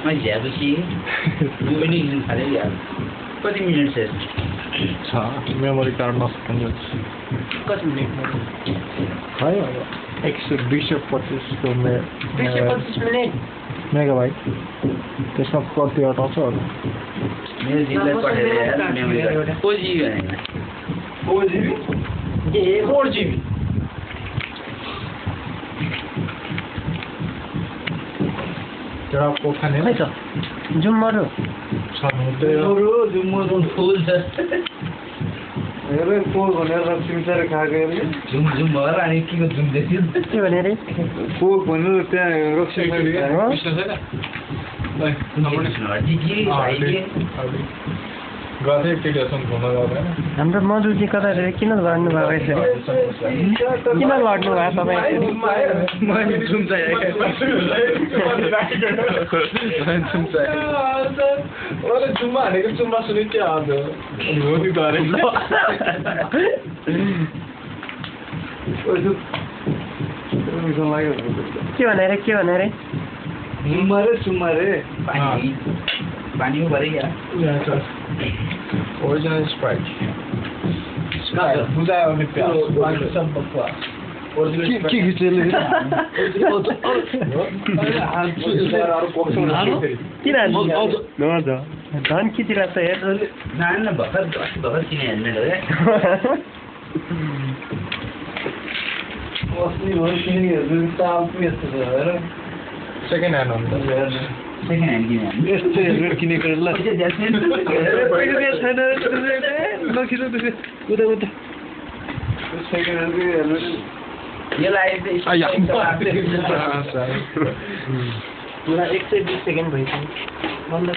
मैं झ्याएपछि म पनि लिन थालेँ यार कति मिनट छ मेमोरी कार्ड नसकिन्छ कति मिनट है अब 225 को 225 मिनट मेगाबाइट त्यसमा कति अटाउँछ होला मेरो जिल्ला पठाएर यार मेमोरी कार्ड 4 GB हैन 4 GB ए 4 GB तेरा को खाने है त जुम मरो जुम मरो फुल छ हेरे पोल भनेर सिमसारे खाएको हेरे जुम जुम भएर अनि के को जुम देख्यो के भने रे पोल भनेर त्यहाँ रक्सी गथे टेलिसन घुम्न गएन हाम्रो मधुजी कता रे किन लड्नु भएको रहेछ किन लड्नु भएको तपाईँ मैले जुम चाहिएको ओले जुम्मा हानेको जुम्मा सुने के आज हो नि गरे के भने रे सुमारे पानी हो भरे यार ओरिजिनल स्प्राइट बुझायो भने प्याज सब बकवास ओरिजिनल के खिचेले किन धन खिचिरहेको छ हेर नान भर्खर किन हेर्ने हो अस्ति भयो किनेहरू ताल यस्तो छ हेर सेकेन्ड ह्यान्ड हो नि सेकेन्ड ह्यान्ड किन यस्तो हेरेर किनेको ल सेकेन्ड ह्यान्ड यसलाई पुरा 120 सेकेन्ड भइसक्यो बन्द